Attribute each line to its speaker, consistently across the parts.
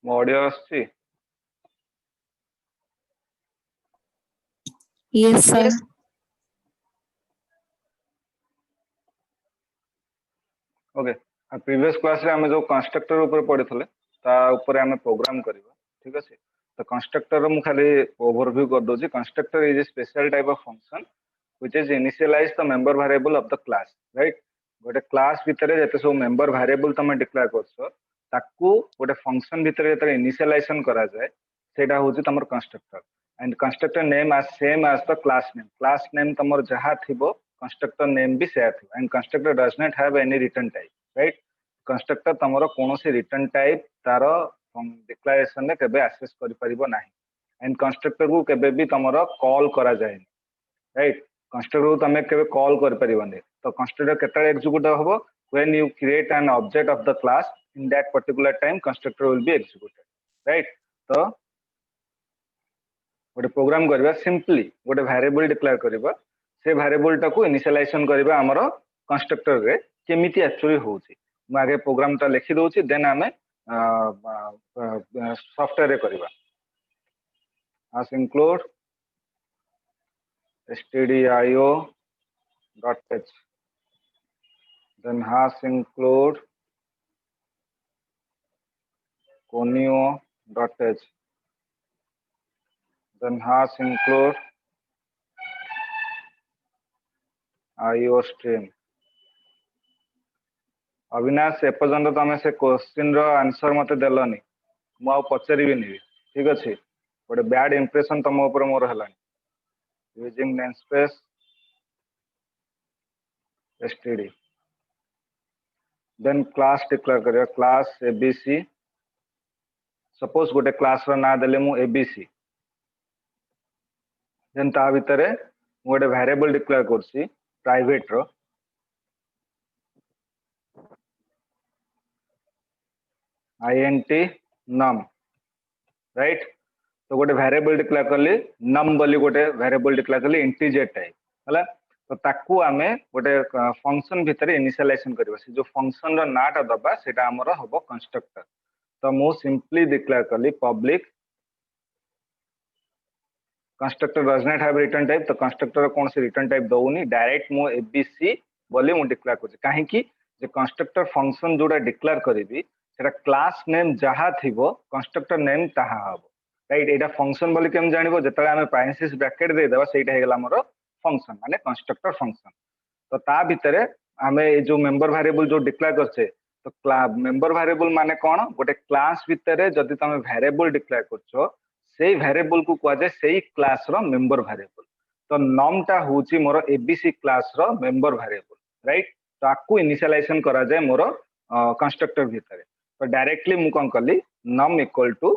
Speaker 1: ମୋ ऑडियो आछि?
Speaker 2: Yes, sir.
Speaker 1: Okay previous class रे हमें जो कंस्ट्रक्टर ऊपर पढ़िथले ता ऊपर हमें प्रोग्राम करबा ठीक अछि। तो कंस्ट्रक्टर मु खाली ओवरव्यू कर दोजी। Constructor is a special type of function which is initialise the member variable of the class right. गोटे क्लास भितर जते सब मेंबर वेरिएबल तमे डिक्लेयर करछो ताकू गोटे फंक्शन भितर जते इनिशियलाइजेशन करा जाय सेटा होची तमर constructor and constructor name as same as the class name. Class name तमर जहा थिबो कंस्ट्रक्टर नेम भी सेया थिबो and constructor does not have any return type right. Constructor तमर कोनोसी रिटर्न टाइप तारो डिक्लेरेशन ने केबे एक्सेस करि परिबो नाही एंड कंस्ट्रक्टर को केबे भी तमर कॉल करा जाय राइट। कंस्ट्रक्टर को तमे केबे कॉल कर परिबोनी। तो कंस्ट्रक्टर केटा एग्जीक्यूट होबो when you create an object of the class in that particular time constructor will be executed right. तो गोटे प्रोग्राम करबा सिंपली गोटे वेरिएबल डिक्लेयर करबा से वेरिएबल टाको इनिशियलाइजेशन करबा हमरो कंस्ट्रक्टर रे केमिति एक्चुअली होउची। म आगे प्रोग्राम ता लिखि दोची देन हमें सॉफ्टवेयर रे करबा as include stdio.h then has include conio.h then has include iostream। Avinash एपर्यंत तुम से क्वेश्चन रो आंसर मते देलनी मु आ पचारिबिनी ठीक अछि। गोटे बैड इंप्रेशन तुम ऊपर मोर हलानी using namespace std then class declare करिया क्लास abc। सपोज गोटे क्लास रो ना देले मु abc देन ता भितरे मु गोटे वेरिएबल डिक्लेयर करसी प्राइवेट रो int num राइट। तो गोटे वेरिएबल डिक्लेयर करली num बोली गोटे वेरिएबल डिक्लेयर करली इंटीजर टाइप हला। तो ताकू आमे गोटे फंक्शन भितर इनिशियलाइजेशन करबा से जो फंक्शन रो नाटा दबा सेटा हमरो हबो कंस्ट्रक्टर। तो मु सिंपली डिक्लेयर करली public constructor does not have return type. तो कंस्ट्रक्टर कौन से रिटर्न टाइप दउनी डायरेक्ट मु abc बोली मु डिक्लेयर करछि काहे कि जे कंस्ट्रक्टर फंक्शन जोडा डिक्लेयर करबी सेटा क्लास नेम जहा थिबो कंस्ट्रक्टर नेम ताहा हबो राइट। एटा फंक्शन बोली केम जानिबो जेतले हमें पैरेंथेसिस ब्रैकेट दे देबा सेटा हेगला हमरो फंक्शन माने कंस्ट्रक्टर फंक्शन। तो ता भितरे हमें जो मेंबर वेरिएबल जो डिक्लेयर करछे तो मेंबर वेरिएबल माने कोन गोटे क्लास भितरे जदि तमे वेरिएबल डिक्लेयर करछो सेई वेरिएबल को कुआ जाय सेई क्लास रो मेंबर वेरिएबल। तो नम टा होची मोर abc क्लास रो मेंबर वेरिएबल राइट। ताकू इनिशियलाइजेशन करा जाय मोर कंस्ट्रक्टर भितरे। तो डायरेक्टली मु कोन करली num इक्वल टू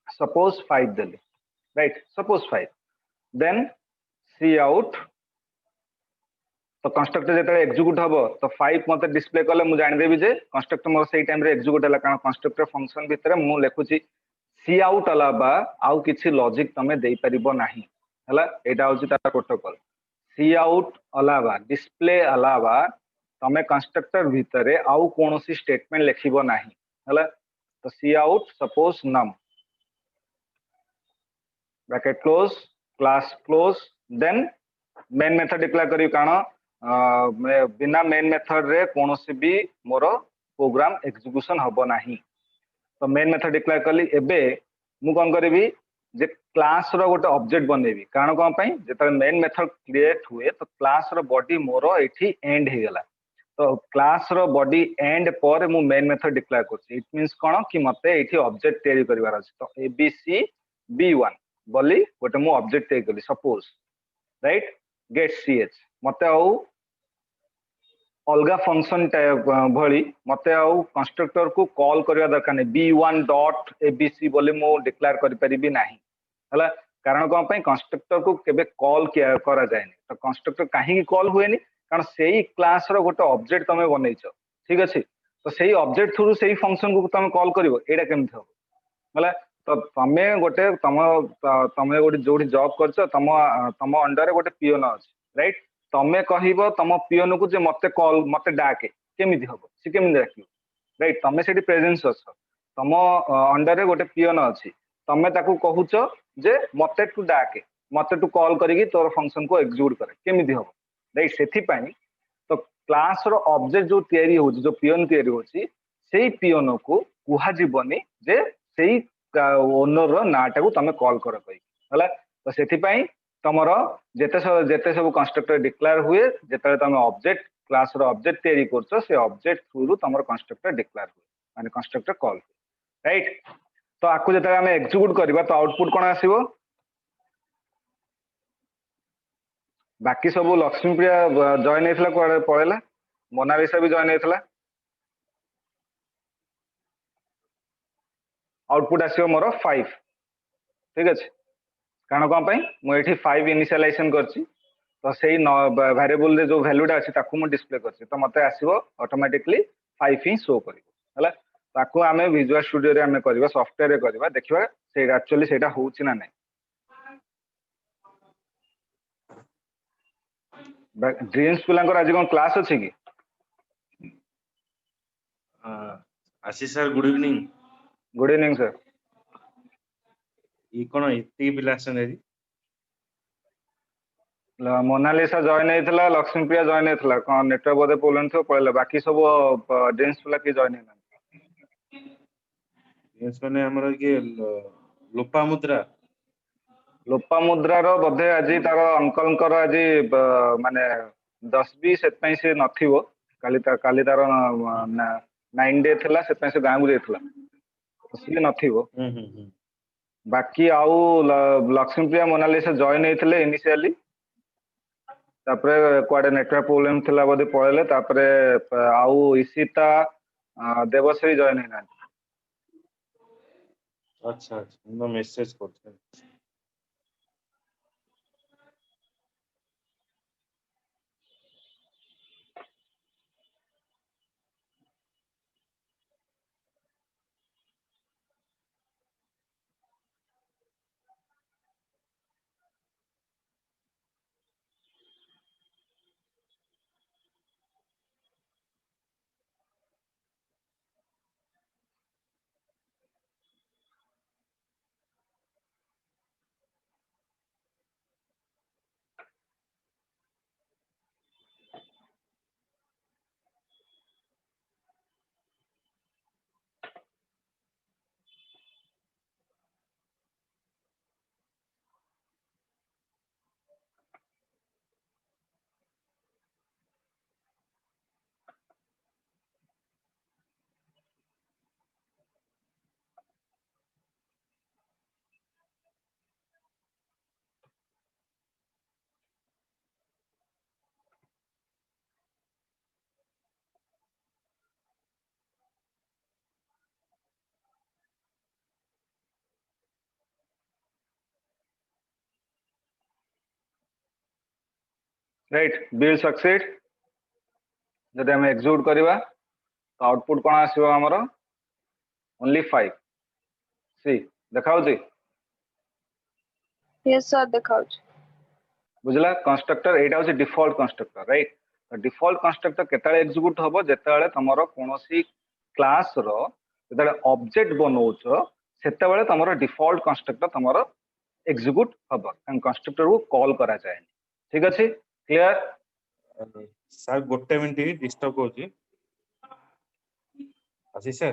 Speaker 1: सपोज 5 देली right suppose 5 then cout. तो कंस्ट्रक्टर जेतले एग्जीक्यूट हबो तो 5 मते डिस्प्ले करले मु जानि देबी जे कंस्ट्रक्टर मोर सेई टाइम रे एग्जीक्यूट हला कारण कंस्ट्रक्टर फंक्शन भितरे मु लेखुची सी आउट अलावा आउ किछि लॉजिक तमे देई परिबो नाही हला। एटा होची तार प्रोटोकॉल सी आउट अलावा डिस्प्ले अलावा तमे कंस्ट्रक्टर भितरे आउ कोनोसी स्टेटमेंट लेखिबो नाही हला। तो C out suppose num bracket close class close then main method declare करी कारण बिना मेन मेथड रे कोनोसी भी मोर प्रोग्राम एग्जीक्यूशन हबो नाही। तो मेन मेथड डिक्लेयर करली एबे मु कोन करबी जे क्लास रो गोटे ऑब्जेक्ट बनेबी कारण कोन पई जेता मेन मेथड क्रिएट हुए तो क्लास रो बॉडी मोर एठी एंड हे गेला। तो क्लास रो बॉडी एंड पर मु मेन मेथड डिक्लेयर करछि इट मींस कोन कि मते एठी ऑब्जेक्ट तयारी करबार अछि। तो abc b1 बोली गोटे मु ऑब्जेक्ट तयारी करली सपोज राइट गेट ch मते आउ अलगा फंक्शन भली मते आउ कंस्ट्रक्टर को कॉल करबा दरकार नै b1 डॉट abc बोली मु डिक्लेयर करि परिबी नाही हला। कारण कोन पई कंस्ट्रक्टर को केबे कॉल करा जायनी। तो कंस्ट्रक्टर काहे कॉल हुएनी कारण सेही क्लास रो गोटे ऑब्जेक्ट तमे बनेइछो ठीक अछि। तो सेही ऑब्जेक्ट थ्रू सेही फंक्शन को तमे कॉल करिवो एडा केमथि हो हला। तो तमे गोटे तमे गोटे जोडी जॉब करछो तम अंडर गोटे पियोन अछि राइट। तमे कहिबो तम पियोन को जे मते कॉल मते डाके केमिति हबो से केमिति डाकियो राइट। तमे सेठी प्रेजेंस अछ तम अंडर रे गोटे पियन अछि तमे ताकू कहूच जे मते टू डाके मते टू कॉल करिकी तोर फंक्शन को एग्जीक्यूट करे केमिति हो राइट सेथि पाई तो क्लास रो ऑब्जेक्ट जो तयारी होची जो पियन तयारी होची सेई पियन को कुहा जीवनी जे सेई ओनर रो नाटा को तमे कॉल कर कहि हला तो सेथि पाई तमरो जेते सब कंस्ट्रक्टर डिक्लेयर हुए जेते तमे ऑब्जेक्ट क्लास रो ऑब्जेक्ट तयारी करछो से ऑब्जेक्ट थ्रू रु तमरो कंस्ट्रक्टर डिक्लेयर हुए माने कंस्ट्रक्टर कॉल राइट तो आकु जेते हमें एग्जीक्यूट करबा तो आउटपुट कोन आसीबो बाकी सब लक्ष्मी प्रिया जॉइन हेतला कोडे पळेला मोनालिसा भी जॉइन हेतला आउटपुट आसीबो मोर 5 ठीक अछि कारण कोन पई मु एठी 5 इनिशियलाइजेशन करछि तो सेही वेरिएबल रे जो वैल्यूटा अछि ताकू मु डिस्प्ले करछि तो मते आसीबो ऑटोमेटिकली 5 ही शो करिवो हला ताकू आमे विजुअल स्टूडियो रे आमे करबा सॉफ्टवेयर रे करबा देखिबा से एक्चुअली सेटा होउछि ना नै ड्रीम्स पिलांकर आज कोन क्लास अछि कि
Speaker 2: Ashish sir good evening
Speaker 1: good evening sir
Speaker 2: ई कोन इति पिला अछन एजी
Speaker 1: मोनालिसा जॉइन हेतला लक्ष्मी प्रिया जॉइन हेतला कोन नेटवर्क बोधे प्रॉब्लम थो पळेला बाकी सब ड्रीम्स पिला की जॉइन हेना
Speaker 2: ड्रीम्स माने हमर के
Speaker 1: लोपामुद्रा रो बोधे आज तार अंकल कर आज माने 10 भी सेत पई से नथिवो काली तार 9 डे थला सेत पई से गांव जेथला से नथिवो बाकी आउ लक्ष्मी प्रिया मोनालिसा जॉइन हेतले इनिशियली तापरे क्वाडे नेटवर्क प्रॉब्लम थिला बोधे पळेले तापरे आउ इसिता देवश्री जॉइन हेना
Speaker 2: अच्छा अच्छा नो मेसेज करछन
Speaker 1: राइट बिल सक्सेड जदि हम एग्जीक्यूट करबा तो आउटपुट कोन आसीबो हमर ओनली 5 सी देखाउ छी
Speaker 3: यस सर देखाउछ
Speaker 1: बुझला कंस्ट्रक्टर एटा होची default constructor right default constructor केताले एग्जीक्यूट हबो जेताले तमरो कोनोसी क्लास रो जेताले ऑब्जेक्ट बनौछ सेताबेले तमरो डिफॉल्ट कंस्ट्रक्टर तमरो एग्जीक्यूट हबो एंड कंस्ट्रक्टर को कॉल करा जाय ठीक अछि क्लियर
Speaker 2: सर गोटे मिनिट डिस्टर्ब होची आशीष सर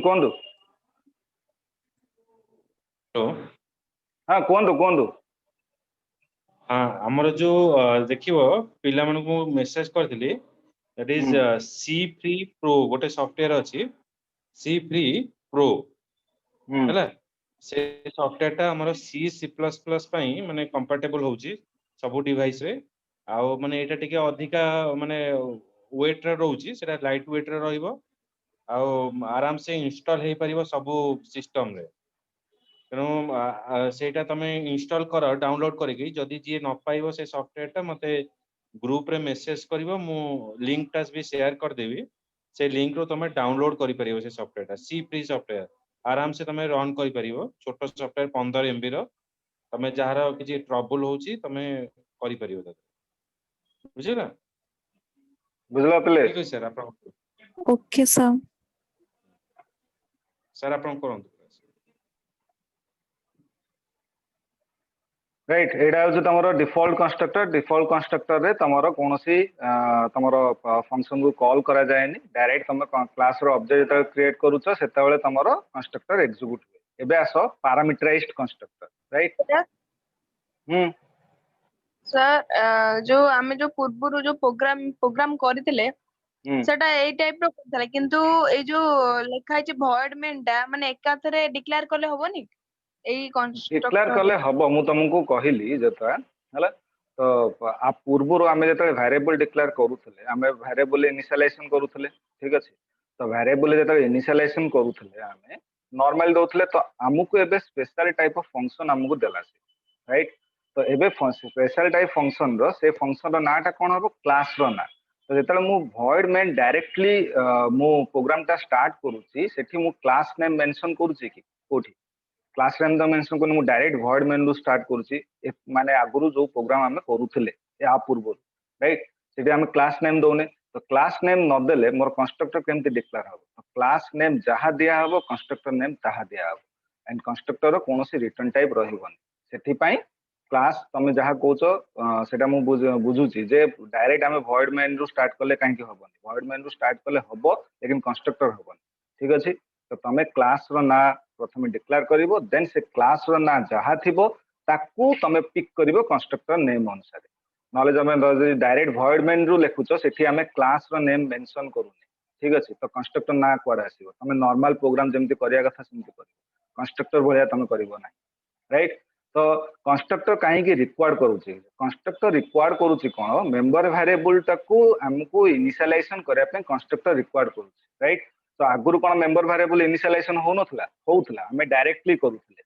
Speaker 1: कोंदु
Speaker 2: तो
Speaker 1: हां कोंदु
Speaker 2: हाँ हमर जो देखिबो पिला मन को मेसेज करथिली that is C free pro गोटे सॉफ्टवेयर अछि सी फ्री प्रो हैला से सॉफ्टवेयर टा हमर सी सी प्लस प्लस पई माने कंपैटिबल होउची सब डिवाइस रे आ माने एटा टिके अधिका माने वेट रे रहउची सेटा लाइट वेट रे रहइबो आ आराम से इंस्टॉल हे परिबो सब सिस्टम रे तेणु सेटा तमे इंस्टॉल कर डाउनलोड करिकी जदि जे न पाइबो से सॉफ्टवेयर टा मते ग्रुप रे मेसेज करिवो मु लिंक टा भी शेयर कर देबी से लिंक रो तमे डाउनलोड करि परिबो से सॉफ्टवेयर टा सी फ्री सॉफ्टवेयर आराम से तमे रन करि परिबो छोटो सॉफ्टवेयर 15 एमबी रो तमे जहार किछि ट्रबल होउची तमे करि परिबो त बुझिला
Speaker 1: बुझला पले
Speaker 2: ठीक है सर आप
Speaker 3: ओके सर
Speaker 2: सर आपण करंतु
Speaker 1: राइट एटा हूँ तुम डिफॉल्ट कंस्ट्रक्टर रे तुम कौन तुम फंक्शन को कॉल करा जाएनी डायरेक्ट तुम क्लास रो ऑब्जेक्ट जो क्रिएट करूछ सेतेबेले तुम कंस्ट्रक्टर एग्जीक्यूट हुए एबे आसो पैरामीटराइज्ड कंस्ट्रक्टर राइट
Speaker 3: सर जो आमे जो पूर्व जो प्रोग्राम करथिले सेटा ए टाइप रो करथला किंतु ए जो लिखा है भॉइड मेंटा माने एकाथरे डिक्लेयर करले होबनी एई
Speaker 1: डिक्लेयर कले हबो मु तुमको कहली जता हला तो आ पूर्व आमे जता वेरिएबल डिक्लेयर करूथले आमे वेरिएबल इनिशियलाइजेशन करूथले ठीक अछि तो वेरिएबल जता इनिशियलाइजेशन करूथले आमे नॉर्मल दोथले तो हमको एबे स्पेशल टाइप ऑफ फंक्शन हमको देला से राइट तो एबे स्पेशल टाइप फंक्शन रो से फंक्शन रो नाटा कोन हबो क्लास रो ना तो जेतले मु void main डायरेक्टली मु प्रोग्राम ता स्टार्ट करूची सेठी मु क्लास नेम मेंशन करूची कि कोठी क्लास नेम तो मेंशन करने मु डायरेक्ट void main रु स्टार्ट करूची माने आगुरु जो प्रोग्राम हमें करूथिले या पूर्व राइट सेठी हम क्लास नेम दोने तो क्लास नेम न देले मोर कंस्ट्रक्टर केमति डिक्लेयर हबो तो क्लास नेम जहा दिया हबो कंस्ट्रक्टर नेम ताहा दिया हबो एंड कंस्ट्रक्टर रो कोनोसी रिटर्न टाइप रहिबोनी सेठी पई क्लास तमे जहा कहउछ सेटा मु बुझुची जे डायरेक्ट हमें void main रु स्टार्ट करले काहे कि हबोनी void main रु स्टार्ट करले हबो लेकिन कंस्ट्रक्टर हबोनी ठीक अछि तो तमे क्लास रो ना प्रथमे डिक्लेयर करिवो देन से क्लास रो ना जहा थिबो ताकू तमे पिक करिवो कंस्ट्रक्टर नेम अनुसार नॉलेज हमें डायरेक्ट void main रु लेखुछ सेठी हमें क्लास रो नेम मेंशन करूनी ठीक अछि तो कंस्ट्रक्टर ना कोड आसीबो तमे नॉर्मल प्रोग्राम जेमति करिया कथा सेमति करिवो कंस्ट्रक्टर भलिया तमे करिवो ना राइट तो कंस्ट्रक्टर कहीं की रिक्वायर्ड करूची कंस्ट्रक्टर रिक्वायर्ड करूची कोन मेंबर वेरिएबल टाकू हमको इनिशियलाइजेशन करया पे कंस्ट्रक्टर रिक्वायर्ड करूची राइट तो आगुरु कोन मेंबर वेरिएबल इनिशियलाइजेशन होनथला होउथला हमें डायरेक्टली करूथले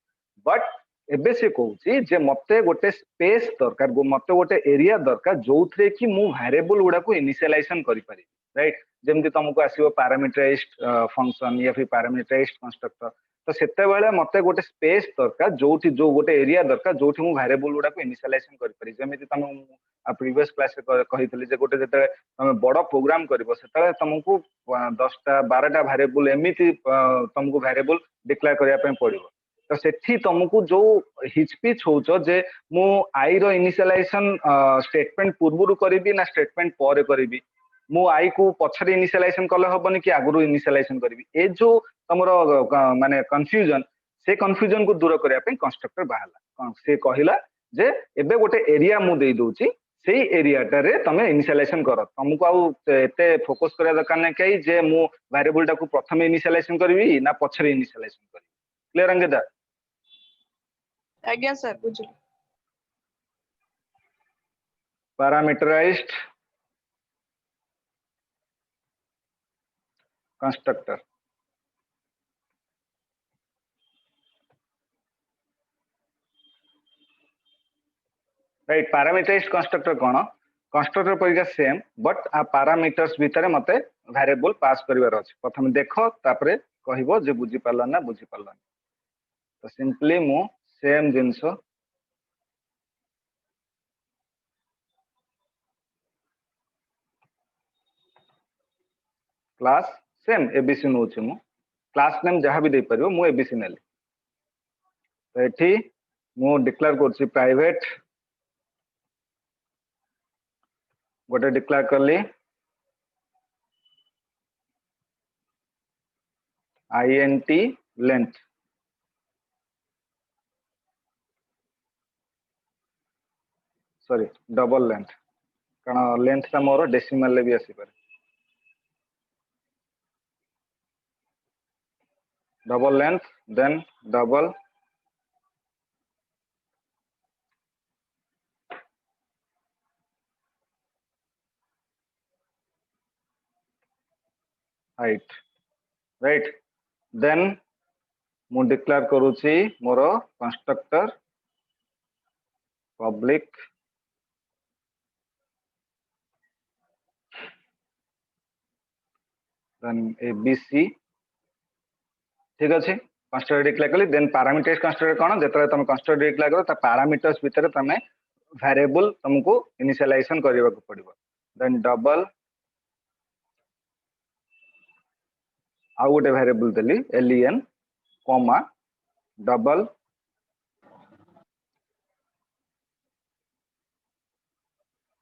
Speaker 1: बट एबे से कहूची जे मते गोटे स्पेस दरकार मते गोटे एरिया दरकार जोथरे कि मु वेरिएबल गुडा को इनिशियलाइजेशन करि पारि राइट जेमति तुमको आसीबो पैरामीटराइज्ड फंक्शन या फिर पैरामीटराइज्ड कंस्ट्रक्टर तो सेते बेले मते गोटे स्पेस दरकार जोठी जो गोटे एरिया दरकार जोठी मु वेरिएबल गुडा को इनिशियलाइजेशन करि पारि जेमिति तुम प्रीवियस क्लास रे कहितली जे गोटे जते तुम बड़ प्रोग्राम करबो सेते तुमको 10 टा 12 टा वेरिएबल एमिति तुमको वेरिएबल डिक्लेयर करिया पे पड़िबो तो सेठी तुमको जो हिचपिच होउछ जे मु आई रो इनिशियलाइजेशन स्टेटमेंट पूर्वरु करिबी ना स्टेटमेंट परे करिबी मु आई को पछरे इनिशियलाइजेशन कले हबनी कि आगुरु इनिशियलाइजेशन करिबी ए जो तमरो माने कंफ्यूजन से कंफ्यूजन को दूर करिया पे कंस्ट्रक्टर बाहला से कहिला जे एबे गोटे एरिया मु देई दोची सेही एरिया टारे तमे इनिशियलाइजेशन कर तुमको आउ एते फोकस करिया दरकार नै कई जे मु वेरिएबल टाको प्रथमे इनिशियलाइजेशन करबी ना पछरे इनिशियलाइजेशन करबी क्लियर अंकिता
Speaker 3: आज्ञा सर बुझली
Speaker 1: parameterized constructor right parameterized constructor कोन कंस्ट्रक्टर परिका सेम बट आ पैरामीटर्स भीतर मते वेरिएबल पास करिवार अछि प्रथम देखो तापरे कहिबो जे बुझी पारला ना बुझी पारला तो सिंपली मु सेम जिंसो क्लास सेम एबीसी नोची मु क्लास नेम जहां भी दे परियो मु एबीसी नेली तो एठी मु डिक्लेयर करछि प्राइवेट गोटे डिक्लेयर करली int length sorry double length कारण लेंथ ता मोर डेसिमल ले भी आसी पारे double length then double height right then मु डिक्लेयर करूची मोर कंस्ट्रक्टर पब्लिक then abc ठीक अछि कंस्ट्रक्टर डिक्लेयर कली देन पैरामीटर्स कंस्ट्रक्टर कोन जेतरे तुम कंस्ट्रक्टर डिक्लेयर करो ता पैरामीटर्स भीतर तमे वेरिएबल तुमको इनिशियलाइजेशन करबा को पड़िबो देन डबल आ गोटे वेरिएबल देली len कॉमा डबल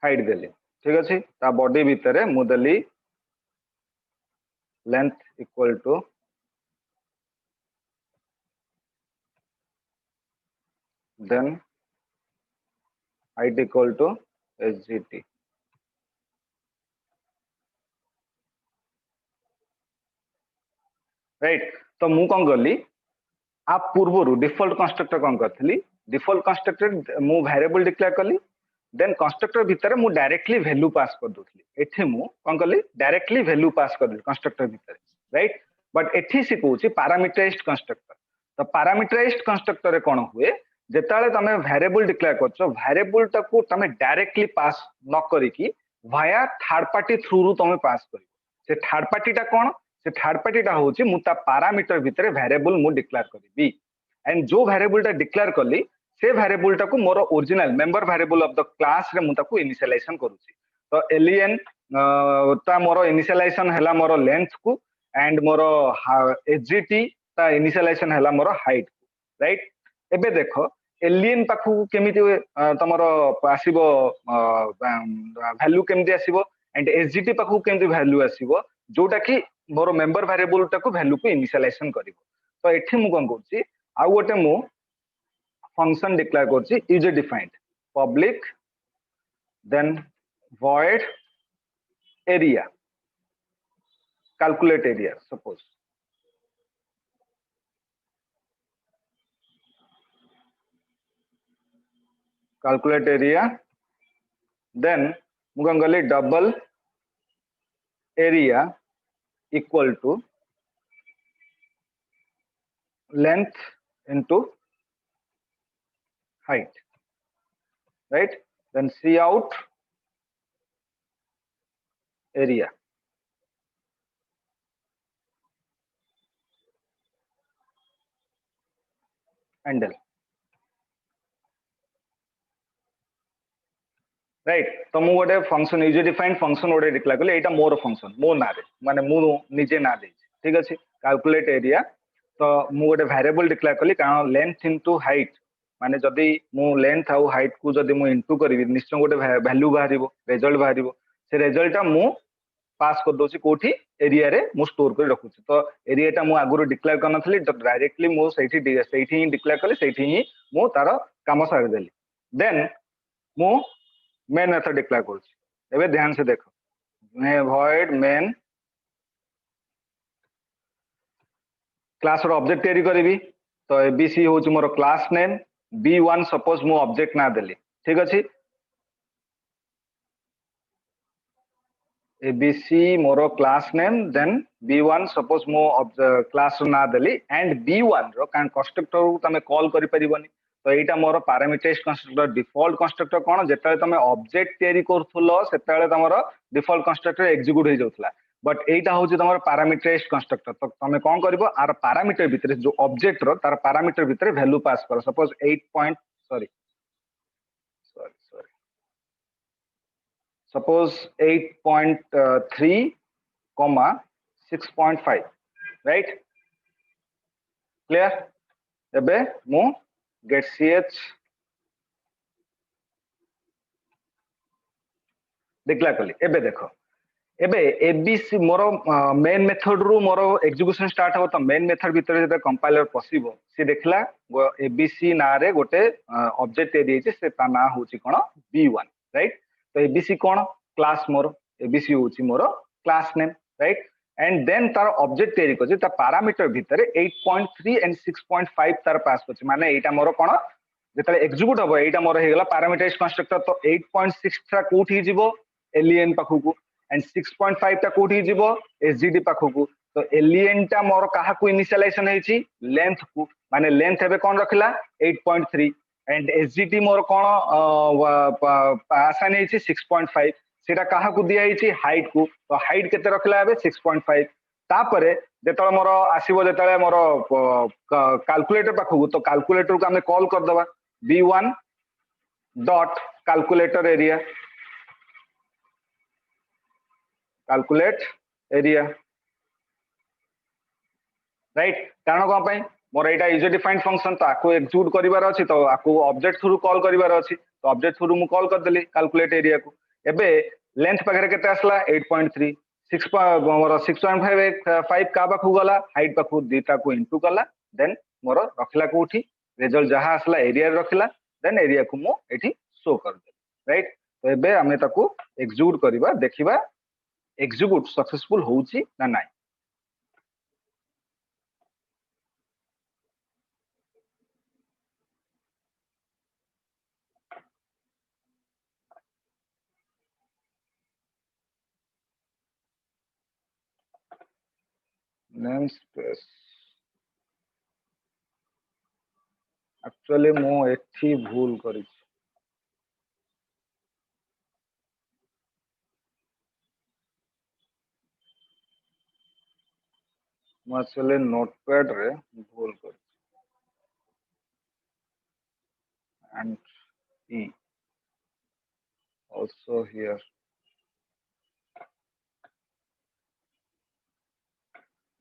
Speaker 1: हाइट देली ठीक अच्छे ता बॉडी भितर मु देली length equal to then height equal to SGT right तो मु कौन कली आ पूर्व डिफॉल्ट कंस्ट्रक्टर कौन करी डिफॉल्ट कंस्ट्रक्टर मु वेरिएबल डिक्लेयर कली देन कंस्ट्रक्टर भितर मु डायरेक्टली वैल्यू पास कर दूसली एठी मु कौन कली डायरेक्टली वैल्यू पास कर दूसली कंस्ट्रक्टर भितर राइट बट एठी सी कहूची पैरामीटराइज्ड कंस्ट्रक्टर तो पैरामीटराइज्ड कंस्ट्रक्टर रे कौन हुए जेताले तमे वेरिएबल डिक्लेयर करछो वेरिएबल टाको तमे डायरेक्टली पास न करिकी वाया थर्ड पार्टी थ्रू रु तमे पास करिवो से थर्ड पार्टी टा कौन से थर्ड पार्टी टा होची मु ता पैरामीटर भितर वेरिएबल मु डिक्लेयर करबी एंड जो वेरिएबल टा डिक्लेयर करली से वेरिएबल टाको मोर original member variable of the class रे मु ताको इनिशियलाइजेशन करूची तो एलियन ता मोर इनिशियलाइजेशन हला मोर लेंथ को एंड मोर एसजीटी ता इनिशियलाइजेशन हला मोर हाइट को राइट एबे देखो एलियन पाखु केमिति तमरो आसीबो वैल्यू केमिति आसीबो एंड एसजीटी पाखु केमिति वैल्यू आसीबो जोटा कि मोर मेंबर वेरिएबल टाको वैल्यू को इनिशियलाइजेशन करिवो तो एठी मु कोन करछि आ गोटे मु फंक्शन डिक्लेयर करछि user defined public then void area calculate area suppose calculate area then mu kan gali double area equal to length into height right then see out area handle right तो मु गोटे function user defined function गोटे declare कले एटा मोर function मो ना रे माने मु निजे ना दे ठीक अछि कैलकुलेट एरिया तो मु गोटे वेरिएबल डिक्लेयर कली कारण लेंथ इनटू हाइट माने जदी मु लेंथ आउ हाइट को जदी मु इनटू करबी निश्चय गोटे वैल्यू बाहरिबो रिजल्ट बाहरिबो से रिजल्ट मु पास कर दोछि कोठी एरिया रे मु स्टोर कर रखुछि तो एरिया टा मु आगुरो डिक्लेयर करन थली तो डायरेक्टली मु सेठी ही डिक्लेयर कली सेठी ही मु तार काम सार देली देन मु मेन मेथड डिक्लेयर कर एबे ध्यान से देखो मैं void main क्लास रो ऑब्जेक्ट तैयारी करबी तो एबीसी होची मोर क्लास नेम b1 सपोज मु ऑब्जेक्ट ना देली ठीक अछि एबीसी मोर class name then b1 suppose मु क्लास ना देली and b1 row can't constructor को तमे कॉल करि परिबनी तो एटा मोर पैरामीटराइज्ड कंस्ट्रक्टर डिफॉल्ट कंस्ट्रक्टर कोन जेता तमे ऑब्जेक्ट तयारी करथुलो सेताले तमरो डिफॉल्ट कंस्ट्रक्टर एग्जीक्यूट हो जाउतला बट एटा होची तमरो पैरामीटराइज्ड कंस्ट्रक्टर तो तमे कोन करबो आर पैरामीटर भितरे जो ऑब्जेक्ट रो तार पैरामीटर भितरे वैल्यू पास करो suppose 8 point sorry suppose 8.3 comma 6.5 right clear एबे मु get ch डिक्लेयर कली एबे देखो एबे एबीसी मोर मेन मेथड रु मोर एग्जीक्यूशन स्टार्ट हो तो मेन मेथड भीतर जेते कंपाइलर पसिबो से देखला एबीसी ना रे गोटे ऑब्जेक्ट दे दिए से ता ना होची कोन b1 राइट तो एबीसी कोन क्लास मोर एबीसी होची मोर class name right and then तार ऑब्जेक्ट तयारी करछि ता पैरामीटर भीतर 8.3 एंड 6.5 तार पास करछि माने एटा मोर कोन जेतले एग्जीक्यूट हबो एटा मोर हे गेला पैरामीटराइज्ड कंस्ट्रक्टर तो 8.6 ता कोठी जिवो एलियन पाखु को एंड 6.5 ता कोठी जिवो एसजीडी पाखु को तो एलियन ता मोर काहा को इनिशियलाइजेशन हेछि लेंथ को माने लेंथ हेबे कोन रखला 8.3 एंड एसजीडी मोर कोन आसान हेछि 6.5 सेटा काहा को दिया हेछि हाइट को तो हाइट केते रखला हेबे 6.5 तापरे जेतले मोर आसीबो जेतले मोर कैलकुलेटर पाखु तो कैलकुलेटर को हमें कॉल कर दबा b1 dot calculator area calculate area right कारण कोन पई मोर एटा यूजर डिफाइंड फंक्शन तो आको एक्जिक्यूट करिवार अछि तो आको ऑब्जेक्ट थ्रू कॉल करिवार अछि तो ऑब्जेक्ट थ्रू मु कॉल कर देली कैलकुलेट एरिया को एबे लेंथ पाखरे केते आसला 8.3 6 मोर 6.5 का पाखु गला हाइट पाखु दीटा को इनटू कला देन मोर रखला कोठी रिजल्ट जहा आसला एरिया रखला देन एरिया को मु एठी शो कर दे राइट तो एबे हमें ताको एक्जिक्यूट करिवा देखिबा एक्जिक्यूट सक्सेसफुल होउची ना नाही नेमस्पेस एक्चुअली मु एठी भूल करी मु एक्चुअली नोटपैड रे भूल करी and E also here.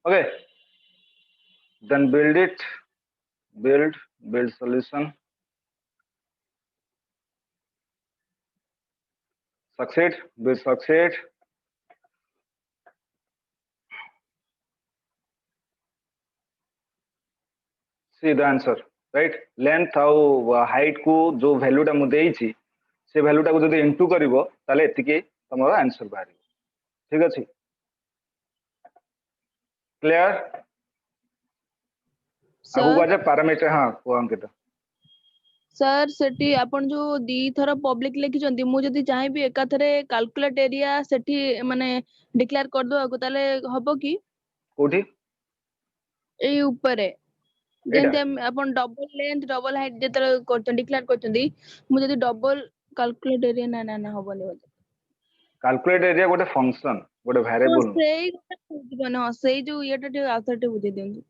Speaker 1: Okay, then build it, build solution. Succeed, build succeed. See the answer, right? Length और height को जो value टा मुझे ही ची, से value टा को जो into करिवो, ताले इतने तुम्हारा answer बाहरी, ठीक है ची? Clear? आगु बाजे parameter हाँ, वो अंकिता.
Speaker 3: सर सेठी आपण जो दी थर पब्लिक लिखि चंदी मु जदी चाहे भी एकाथरे कैलकुलेट एरिया सेठी माने डिक्लेयर कर दो आगु ताले हबो की
Speaker 1: कोठी?
Speaker 3: ए ऊपर जेंते आपण double length double height जेतर करचन declare करचंदी मु जदी डबल कैलकुलेट एरिया ना ना ना हबो नै
Speaker 1: कैलकुलेट एरिया गोटे फंक्शन गोटे वेरिएबल
Speaker 3: सेई जो येटा आथरटे बुझे देंगे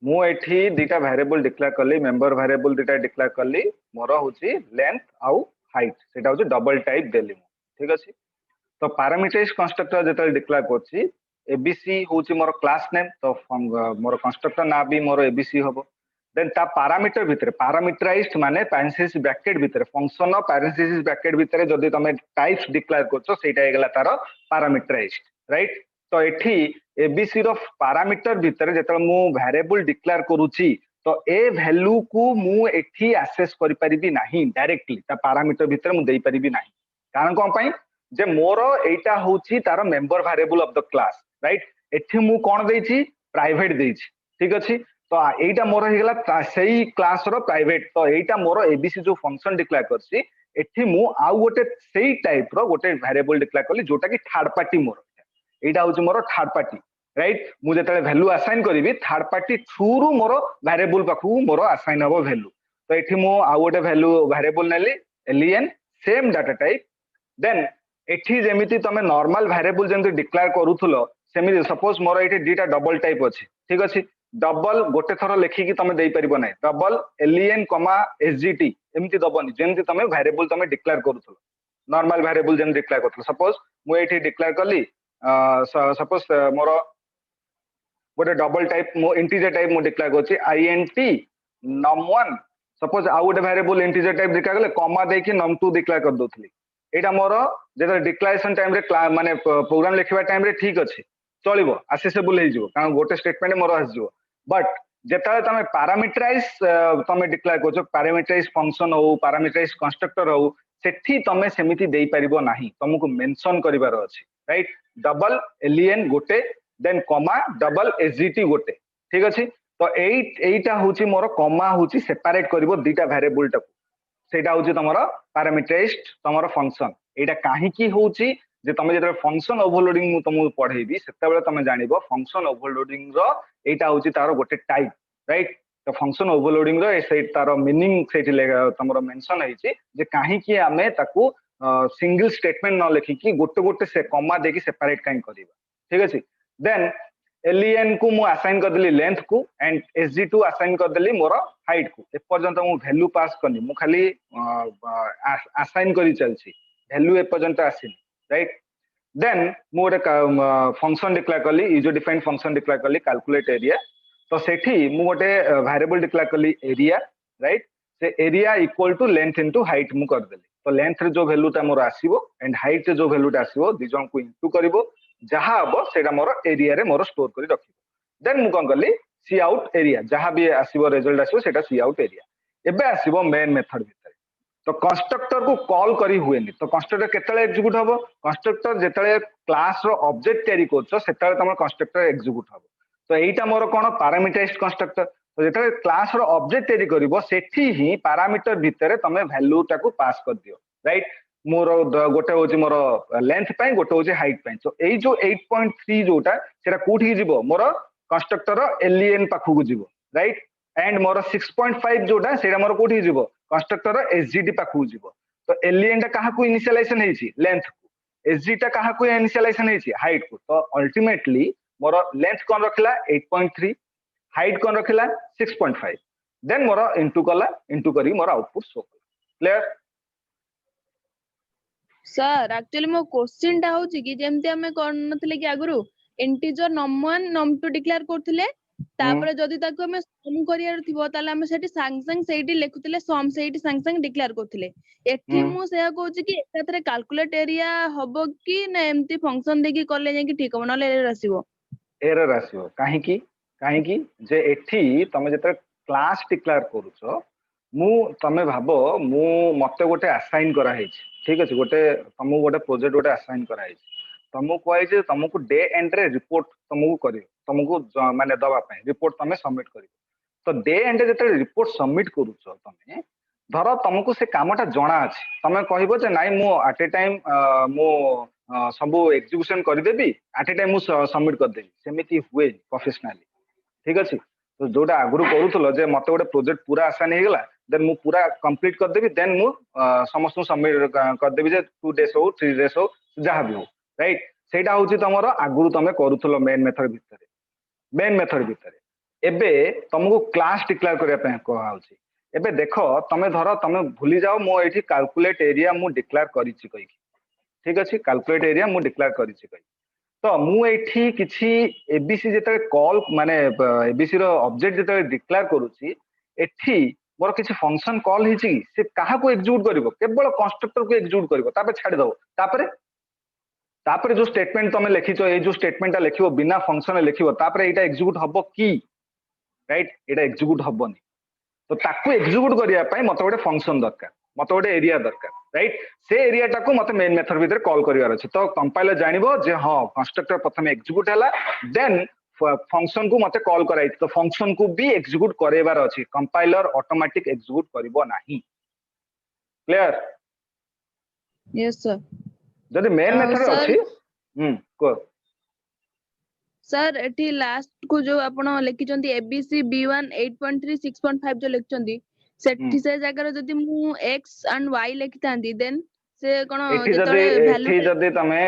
Speaker 1: मु एठी दीटा वेरिएबल डिक्लेयर करली मेंबर वेरिएबल दीटा डिक्लेयर करली मोर होची लेंथ आउ हाइट सेटा होची डबल टाइप देली ठीक अछि तो पैरामीटराइज कंस्ट्रक्टर जेतल डिक्लेयर करछि एबीसी होची मोर क्लास नेम तो मोर कंस्ट्रक्टर ना भी मोर एबीसी होबो देन ता पैरामीटर भितरे पैरामीटराइज्ड माने पैरेंथेसिस ब्रैकेट भितरे फंक्शन ऑफ पैरेंथेसिस ब्रैकेट भितरे जदी तमे टाइप्स डिक्लेयर करछो सेटा हेगला तार पैरामीटराइज्ड राइट तो एठी एबीसी रो पैरामीटर भितरे जेतल मु वेरिएबल डिक्लेयर करूची तो ए वैल्यू को मु एठी एक्सेस करि परिबी नाही डायरेक्टली ता पैरामीटर भितरे मु देई परिबी नाही कारण कोन पई जे मोर एटा होची तार member variable of the class right एठी मु कोन देइची प्राइवेट देइची ठीक अछि तो एटा मोर हेगला सेही क्लास रो प्राइवेट तो एटा मोर एबीसी जो फंक्शन डिक्लेयर करसी एठी मु आउ गोटे सेही टाइप रो गोटे वेरिएबल डिक्लेयर करली जोटा कि थर्ड पार्टी मोर एटा होची मोर थर्ड पार्टी राइट मु जेतले वैल्यू असाइन करिवि थर्ड पार्टी थ्रू रु मोर वेरिएबल पाखु मोर असाइन हबो वैल्यू तो एठी मु आउ गोटे वैल्यू वेरिएबल नेली एलियन सेम डाटा टाइप देन एठी जेमिति तमे नॉर्मल वेरिएबल जेमिति डिक्लेयर करूथलो सेमिति सपोज मोर एठी डीटा डबल टाइप अछि ठीक अछि डबल गोटे थरो लेखि कि तमे देई परिबो नै डबल एलियन कमा एसजीटी एमिति दबनी जेमिति तमे वेरिएबल तमे डिक्लेयर करूथलो नॉर्मल वेरिएबल जेम डिक्लेयर करथलो सपोज मु एठी डिक्लेयर करली सपोज मोर गोटे डबल टाइप मो इंटीजर टाइप मु डिक्लेयर करछि आईएनटी num1 सपोज आउ गोटे वेरिएबल इंटीजर टाइप डिक्लेयर करले कॉमा देकी num2 डिक्लेयर कर दोथली एटा मोर जेतर डिक्लेरेशन टाइम रे माने प्रोग्राम लिखिबा टाइम रे ठीक अछि चलिबो एक्सेसिबल हे जिवो कारण गोटे स्टेटमेंट मोर आस जिवो बट जेता तमे पैरामीटराइज तमे डिक्लेयर करछो पैरामीटराइज फंक्शन हो पैरामीटराइज कंस्ट्रक्टर हो सेठी तमे सेमिति देई परिबो नाही तुमको मेंशन करिवार अछि राइट डबल एलियन गोटे देन कॉमा डबल एसजीटी गोटे ठीक अछि तो एटा होची मोर कॉमा होची सेपरेट करिवो दीटा वेरिएबल टाको सेटा होची तमरो पैरामीटराइज्ड तमरो फंक्शन एटा काहे की होची जे तमे जेतर फंक्शन ओवरलोडिंग मु तमु पढेबी सेता बेले तमे जानिबो फंक्शन ओवरलोडिंग रो एटा होची तारो गोटे टाइप राइट तो फंक्शन ओवरलोडिंग रो से तारो मीनिंग सेठी तमरो मेंशन हैची जे काहे की हमें ताकू सिंगल स्टेटमेंट न लिखि की गोटे गोटे से कॉमा देकी सेपरेट काहे करिबा ठीक अछि देन एलियन को मु असाइन कर देली लेंथ को एंड एसजी2 असाइन कर देली मोर हाइट को ए पर्यंत मु वैल्यू पास करनी मु खाली असाइन करी चलछि वैल्यू ए पर्यंत आसिन राइट देन मु गोटे फंक्शन डिक्लेयर करली यूजर डिफाइंड फंक्शन डिक्लेयर करली कैलकुलेट एरिया तो सेठी मु गोटे वेरिएबल डिक्लेयर कली एरिया राइट से area equal to length into height मु कर देली तो लेंथ रे जो वैल्यू ता मोर आसीबो एंड हाइट रे जो वैल्यू ता आसीबो दि जन को इनटू करबो जहां हबो सेटा मोर एरिया रे मोर स्टोर करी रखिबो देन मु कोन करली सी आउट एरिया जहां भी आसीबो रिजल्ट आसीबो सेटा सी आउट एरिया एबे आसीबो मेन मेथड भितर तो कंस्ट्रक्टर को कॉल करी हुएनी तो कंस्ट्रक्टर केतले एग्जीक्यूट हबो कंस्ट्रक्टर जेतले क्लास रो ऑब्जेक्ट तयारी करछो सेतले तमर कंस्ट्रक्टर एग्जीक्यूट हबो तो एईटा मोर कोन पैरामीटराइज्ड कंस्ट्रक्टर तो जेतले क्लास रो ऑब्जेक्ट तयारी करिवो सेठी ही पैरामीटर भितर तमे वैल्यू टाको पास कर दियो राइट मोर गोटे होची मोर लेंथ पई गोटे होची हाइट पई तो एई जो 8.3 जोटा सेटा कोठी जिवो मोर कंस्ट्रक्टर एलियन पाखु जिवो राइट एंड मोर 6.5 जोटा सेटा मोर कोठी जिवो कंस्ट्रक्टर एसजीडी पाखु जिवो तो एलियन टा काहा को इनिशियलाइजेशन हेची लेंथ को एसजी टा काहा को इनिशियलाइजेशन हेची हाइट को तो अल्टीमेटली मोर लेंथ कोन रखला 8.3 हाइट कोन रखला 6.5 देन मोर इनटू कला इनटू करी मोर output show clear
Speaker 3: sir actually मो क्वेश्चन टा होची कि जेमते हमें करनथले कि आगुरु इंटीजर num1 num2 डिक्लेयर करथिले तापर जदी ताको हमें सम करियार थिबो ताले हमें सेठी सांग सांग सेठी लेखुथिले सम सेठी सांग सांग डिक्लेयर करथिले एठी मु सेया कहूची कि एकाथरे कैलकुलेट एरिया हबो कि ना एम्ति फंक्शन देकी करले जे कि ठीक हो नले एरर आसीबो
Speaker 1: काहे की जे एठी तमे जते क्लास डिक्लेयर करूछो मु तमे भाबो मु मते गोटे असाइन करा हेछि ठीक अछि गोटे तमु गोटे प्रोजेक्ट गोटे असाइन करा हेछि तमु कोइ जे तमु डे एंड रे रिपोर्ट तमु करियो तमु माने दवा पय रिपोर्ट तमे सबमिट करियो तो डे एंड जते रिपोर्ट सबमिट करूछो तमे धर तमको से कामटा जणा अछि तमे कहबो जे नाइ मु एट ए टाइम मु सबु एग्जीक्यूशन कर देबी एट ए टाइम मु सबमिट कर देबी सेमिति हुए प्रोफेशनली ठीक अछि तो जोटा आगुरु करूथलो जे मते गोटे प्रोजेक्ट पूरा आसान हे गेला देन मु पूरा कंप्लीट कर देबी देन मु समस्त सबमिट कर देबी जे 2 डेज हो 3 डेज हो जहां भी हो राइट सेटा होची तमरो आगुरु तमे करूथलो मेन मेथड भितर एबे तमको क्लास डिक्लेयर करिया पे कहा होची एबे देखो तमे धरो तमे भूली जाओ मो एठी कैलकुलेट एरिया मु डिक्लेयर करिछि कहि ठीक अछि कैलकुलेट एरिया मु डिक्लेयर करिछि कहि तो मु एठी किछि एबीसी जेते कॉल माने एबीसी रो ऑब्जेक्ट जेते डिक्लेयर करूछि एठी मोर किछि फंक्शन कॉल हिछि से काहा को एग्जीक्यूट करिवो केवल कंस्ट्रक्टर को एग्जीक्यूट करिवो तापर छाडी दो तापर जो स्टेटमेंट तमे लिखिछो ए जो स्टेटमेंटा लिखिबो बिना फंक्शन लिखिबो तापर एटा एग्जीक्यूट हबो की राइट एटा एग्जीक्यूट हबोनी तो ताकू एग्जीक्यूट करिया पय मते गोटे फंक्शन दरकार मते गोटे एरिया दरकार राइट से एरिया टाको मते मेन मेथड भीतर कॉल करिवार अछि तो कंपाइलर जानिबो जे हां कंस्ट्रक्टर प्रथमे एग्जीक्यूट हैला देन फंक्शन को मते कॉल कराइ तो फंक्शन को भी एग्जीक्यूट करेबार अछि कंपाइलर ऑटोमेटिक एग्जीक्यूट करिवो नाही क्लियर
Speaker 3: यस सर
Speaker 1: जदि मेन मेथड अछि को
Speaker 3: सर एठी लास्ट को जो आपण लिखिचंती एबीसी B1 8.3 6.5 जो लिखचंती सेठी से जगह जदि मु x एंड y लिखितांती देन से कोन जेतले वैल्यू
Speaker 1: एठी जदि तमे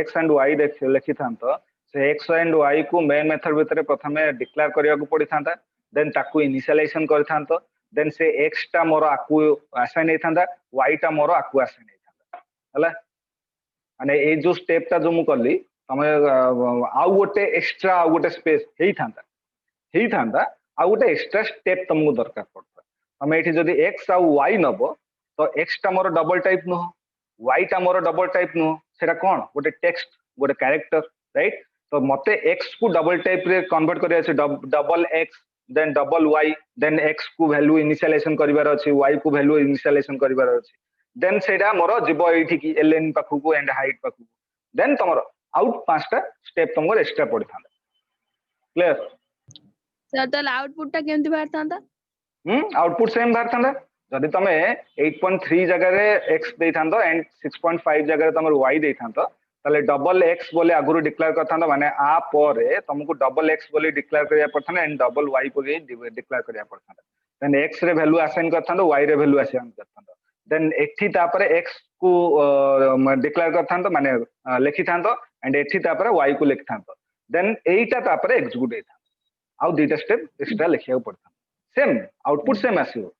Speaker 1: x एंड y लिखिथांतो से x एंड y को मेन मेथड भितर प्रथमे डिक्लेयर करिया को पडिथांता देन ताकू इनिशियलाइजेशन करथांतो देन से x टा मोर आकू असाइन हेथांता y टा मोर आकू असाइन हेथांता हला माने ए जो स्टेप टा जो मु करली तमे आउ गोटे एक्स्ट्रा आउ गोटे स्पेस हेइथांता आउ गोटे एक्स्ट्रा स्टेप तुमको दरकार पड़ता तमे एठी जदि x आउ y नबो तो x टा मोर डबल टाइप न y टा मोर डबल टाइप न सेटा कोन गोटे टेक्स्ट गोटे कैरेक्टर राइट तो मते x को डबल टाइप रे कन्वर्ट करिया छै double x then double y then x को वैल्यू इनिशियलाइजेशन करिवार अछि y को वैल्यू इनिशियलाइजेशन करिवार अछि देन सेटा मोर जिवो एठी की ln पाखु को एंड हाइट पाखु देन तमरो आउट पांचटा स्टेप तुमको एक्स्ट्रा पड़ी था क्लियर
Speaker 3: सर तो आउटपुट टा केमति बाहर थांदा
Speaker 1: आउटपुट सेम बाहर थांदा जदि तमे 8.3 जगह रे x देई थांदो एंड 6.5 जगह रे तमर y देई थांदो ताले डबल x बोले आगुरु डिक्लेयर करथांदो माने आ परे तुमको डबल x बोले डिक्लेयर करिया पड़थाना एंड डबल y बोले डिक्लेयर करिया पड़थाना देन x रे वैल्यू असाइन करथांदो y रे वैल्यू असाइन करथांदो देन एठी तापरे x को डिक्लेयर करथांदो माने लिखि थांदो एंड एठी तापरे y को लिखि थांदो देन एटा तापरे एग्जीक्यूट हेता आउ दुटा स्टेप एक्स्ट्रा लिखिया पड़ता सेम आउटपुट सेम आसीबो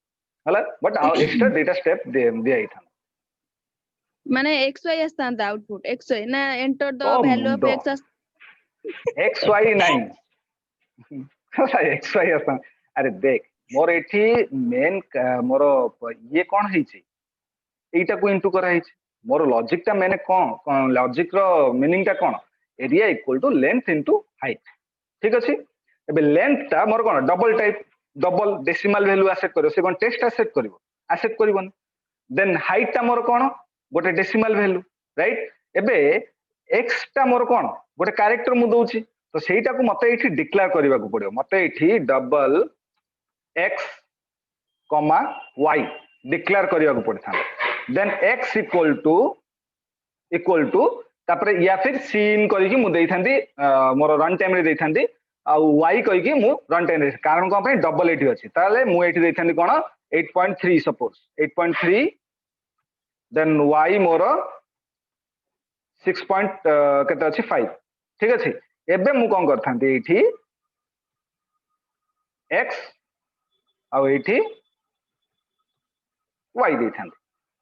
Speaker 1: हला बट एक्स्ट्रा दुटा स्टेप दे हेता
Speaker 3: माने xy आस्तांता आउटपुट xy ना enter the value of x
Speaker 1: xy नहीं एक्स वाई आसान अरे देख मोर एठी मेन मोर ये कौन ହେଇଛି एटा को इनटू करा ହେଇଛି मोर लॉजिक टा मैंने कौन लॉजिक रो मीनिंग टा कौन area equal to length into height ठीक अछि एबे लेंथ टा मोर कौन double type double decimal value एसेट करियो से कौन टेस्ट एसेट करिवोन देन हाइट टा मोर कौन गोटे डेसिमल वैल्यू राइट एबे एक्स टा मोर कौन गोटे कैरेक्टर मु दउची तो सेटा को मते एठी डिक्लेयर करबा को पड़ियो मते एठी double X comma Y declare करबा को पड़था देन एक्स इक्वल टू तापरे या फिर सीन करी कि मु देइथांदी मोर रन टाइम रे देइथांदी आ वाई कहि कि मु रन टाइम रे कारण को पे डबल एठी अछि ताले मु एठी देइथांदी कोन 8.3 सपोज 8.3 देन वाई मोर 6 केते अछि 5 ठीक अछि एबे मु कोन करथांती एठी एक्स आ एठी वाई देइथांदी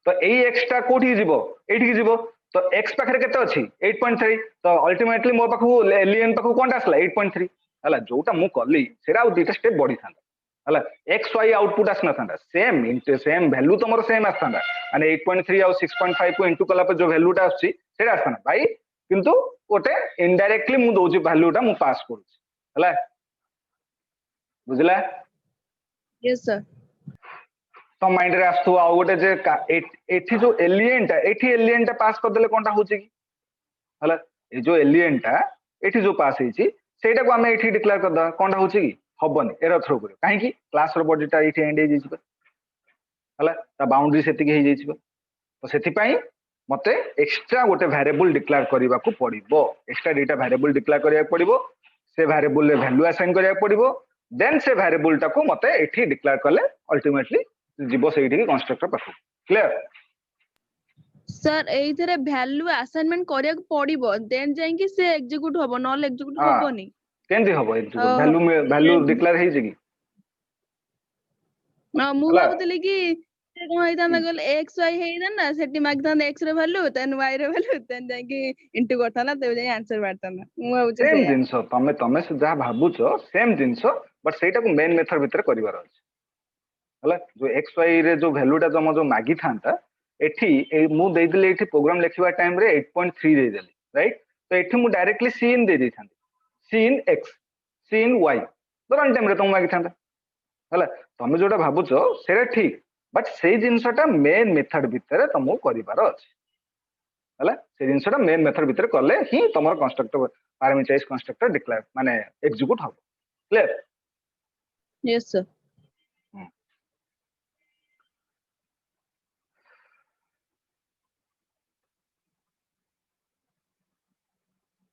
Speaker 1: तो एई एक्स्ट्रा कोठी जीवो एठी जीवो तो एक्स पाखरे केते अछि 8.3 तो अल्टीमेटली मो पाखु एलियन पाखु कोनटा आसला 8.3 हला जोटा मु करली सेरा आ दुटा स्टेप बढी थांदा हला एक्स वाई आउटपुट आसना थांदा सेम इनटू सेम वैल्यू तो मोर सेम आसतांदा माने 8.3 और 6.5 को इनटू कला पर जो वैल्यू टा आछि सेरा आसताना भाई किंतु ओटे इनडायरेक्टली मु दोउची वैल्यू टा मु पास करूची हला बुझला
Speaker 3: यस सर
Speaker 1: तो माइंड रे आस्तु आ गोटे जे एठी जो एलियन टा पास कर देले कोनटा होची की हला ए जो एलियन टा एठी जो पास हेची सेटा को हमें एठी डिक्लेयर कर दा कोनटा होची की हबनी एरर थ्रो करियो काहे की क्लास रो बॉडी टा एठी एंड हे जेछि हला ता बाउंड्री सेति के हे जेछि तो सेति पई मते एक्स्ट्रा गोटे वेरिएबल डिक्लेयर करबा को पड़िबो एक्स्ट्रा डेटा वेरिएबल डिक्लेयर करिया पड़िबो से वेरिएबल ले वैल्यू असाइन करिया पड़िबो देन से वेरिएबल टा को मते एठी डिक्लेयर करले अल्टीमेटली जीवो सेठी की कंस्ट्रक्टर पाखु क्लियर
Speaker 3: सर एइथरे वैल्यू असाइनमेंट करिया पड़िबो देन जाई कि से एग्जीक्यूट होबो नॉल एग्जीक्यूट होबोनी
Speaker 1: केंदी होबो एग्जीक्यूट वैल्यू डिक्लेयर हे जे की
Speaker 3: मु भाबुतली कि से कोन हैताना गल एक्स वाई हैताना सेठी मागताना एक्स रे वैल्यू देन वाई रे वैल्यू देन जाई कि इनटू करताना ते जाई आंसर बारताना मु भाबुचे
Speaker 1: सेम जिंस तमे से जहा भाबुचो सेम जिंस बट सेटा को मेन मेथड भीतर करिवार अछि हला जो एक्स वाई रे जो वैल्यू टा जम जो मागी थांता एठी मु देइ दिले एठी प्रोग्राम लिखिबा टाइम रे 8.3 दे देली राइट तो एठी मु डायरेक्टली सीन दे देथांती सीन एक्स सीन वाई तो रन टाइम रे तुम मागी थांता हला तमे जोटा भाबुचो सेरा ठीक बट से जिंसटा मेन मेथड भीतर तुमको करिवार अछि हला से जिंसटा मेन मेथड भीतर करले ही तमर कंस्ट्रक्टर पैरामीटराइज कंस्ट्रक्टर डिक्लेयर माने एग्जीक्यूट हो क्लियर
Speaker 3: यस सर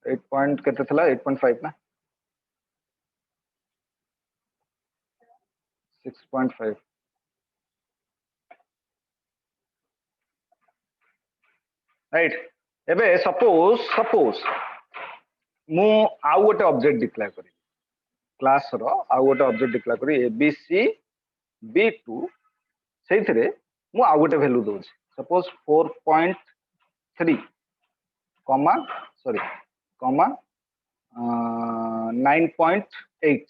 Speaker 1: 8 पॉइंट केते थला 8.5 ना 6.5 राइट एबे सपोज मु आउ गोटे ऑब्जेक्ट डिक्लेयर करी क्लास रो आउ गोटे ऑब्जेक्ट डिक्लेयर करी abc b2 सेइथरे मु आउ गोटे वैल्यू दोछि सपोज 4.3 कॉमा सॉरी कॉमा 9.8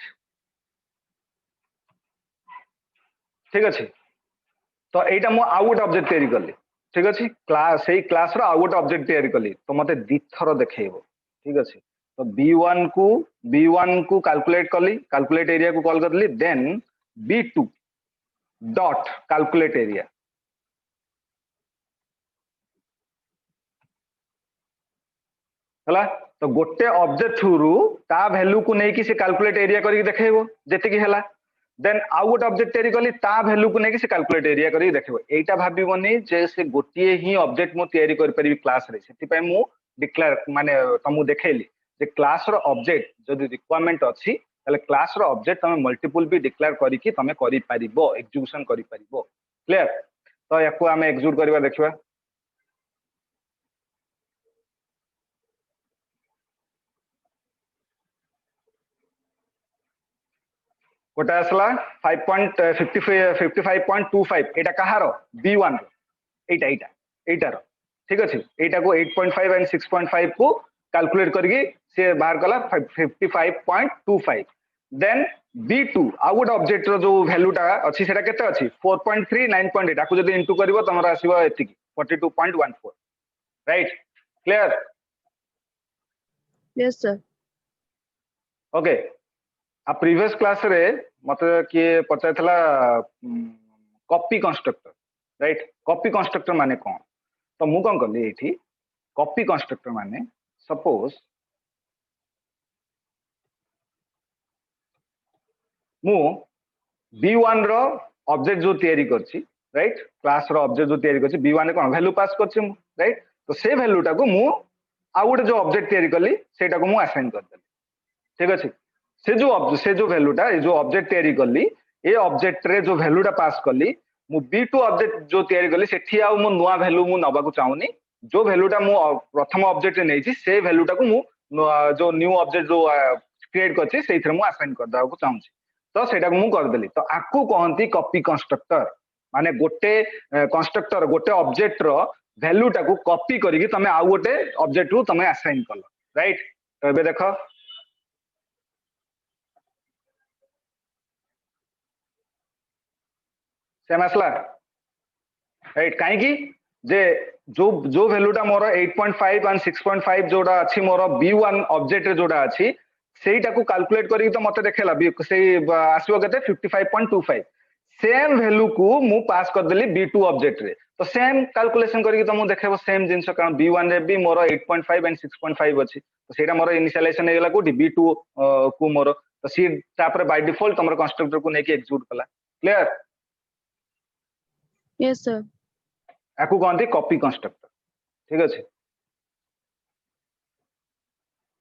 Speaker 1: ठीक अछि तो एटा मु आउ गोटे ऑब्जेक्ट तयारी करली ठीक अछि क्लास सेही क्लास रो आउ गोटे ऑब्जेक्ट तयारी करली तो मते दिथर देखेइबो ठीक अछि तो b1 को कैलकुलेट करली कैलकुलेट एरिया को कॉल करली then b2 dot calculate area हला तो गोटे ऑब्जेक्ट थ्रू ता वैल्यू को नेकी से कैलकुलेट एरिया करी देखेइबो जेते की हला देन आउ गोटे ऑब्जेक्ट तयारी करली ता वैल्यू को नेकी से कैलकुलेट एरिया करी देखेइबो एटा भाबिबोनी जे से गोटिए ही ऑब्जेक्ट मो तयारी कर परिबी क्लास रे सेति पय मु डिक्लेयर माने तमु देखेइली जे क्लास रो ऑब्जेक्ट जदि रिक्वायरमेंट अछि ताले क्लास रो ऑब्जेक्ट तमे मल्टीपल भी डिक्लेयर करी कि तमे करि परिबो एग्जीक्यूशन करि परिबो क्लियर तो याको हमें एग्जीक्यूट करबा देखिबा गोटे आसला 55.25 एटा कहारो b1 एटा एटा एटा रो ठीक अछि एटा को 8.5 एंड 6.5 को कैलकुलेट करके से बाहर कला 55.25 देन b2 आ गोटे ऑब्जेक्ट रो जो वैल्यूटा अछि सेटा केते अछि 4.3 9.8 आकु जदी इनटू करबो तमर आसीबो एतिकी 42.14 right clear
Speaker 3: yes sir
Speaker 1: okay आ प्रीवियस क्लास रे मते किए पचाइथला copy constructor right copy constructor माने कोन तो मु कोन करली एठी कॉपी कंस्ट्रक्टर माने सपोज मु b1 रो ऑब्जेक्ट जो तयारी करछि राइट क्लास रो ऑब्जेक्ट जो तयारी करछि b1 कोन वैल्यू पास करछि मु राइट तो से वैल्यूटा को मु आ गोटे जो ऑब्जेक्ट तयारी करली सेटा को मु असाइन कर देली ठीक अछि से जो वैल्यूटा ए जो ऑब्जेक्ट तयारी करली ए ऑब्जेक्ट रे जो वैल्यूटा पास करली मु b2 ऑब्जेक्ट जो तयारी करली सेठी आ मु नवा वैल्यू मु नबा को चाहुनी जो वैल्यूटा मु प्रथम ऑब्जेक्ट रे नेछि से वैल्यूटा को मु जो न्यू ऑब्जेक्ट जो क्रिएट करछि सेइथरे मु असाइन कर दाउ को चाहुछि तो सेटा को मु कर देली तो आकु कहंती कॉपी कंस्ट्रक्टर माने गोटे कंस्ट्रक्टर गोटे ऑब्जेक्ट रो वैल्यूटा को कॉपी करिकि तमे आ गोटे ऑब्जेक्ट रु तमे असाइन करलो राइट तो एबे देखो सेम आसला राइट काहे की जे जो जो वैल्यूटा मोर 8.5 एंड 6.5 जोडा अछि मोर b1 ऑब्जेक्ट रे जोडा अछि सेटा को कैलकुलेट करी तो मते देखेला से आसीबो केते 55.25 सेम वैल्यू को मु पास कर देली b2 ऑब्जेक्ट रे तो सेम कैलकुलेशन करी तो मु देखेबो सेम जिंस कारण b1 रे भी मोर 8.5 एंड 6.5 अछि तो सेटा मोर इनिशियलाइजेशन हेला कोठी b2 को मोर तो सी तापर बाय डिफॉल्ट तमर कंस्ट्रक्टर को नेकी एक्जीक्यूट कला क्लियर
Speaker 3: यस सर
Speaker 1: आकु कहंती कॉपी कंस्ट्रक्टर ठीक अछि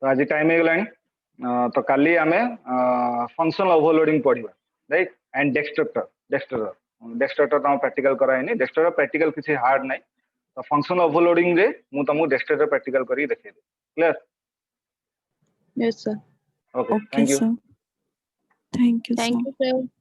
Speaker 1: तो आज टाइम हे गलानी तो काली आमे फंक्शनल ओवरलोडिंग पढिबा राइट एंड डेस्ट्रक्टर तो प्रैक्टिकल कराइनी डेस्ट्रक्टर प्रैक्टिकल किसी हार्ड नाही तो फंक्शनल ओवरलोडिंग रे मु तमु डेस्ट्रक्टर प्रैक्टिकल करी देखै दे clear
Speaker 3: yes sir
Speaker 1: okay
Speaker 4: Okay,
Speaker 1: thank you
Speaker 4: sir. Thank you,
Speaker 3: thank
Speaker 4: sir.
Speaker 3: You sir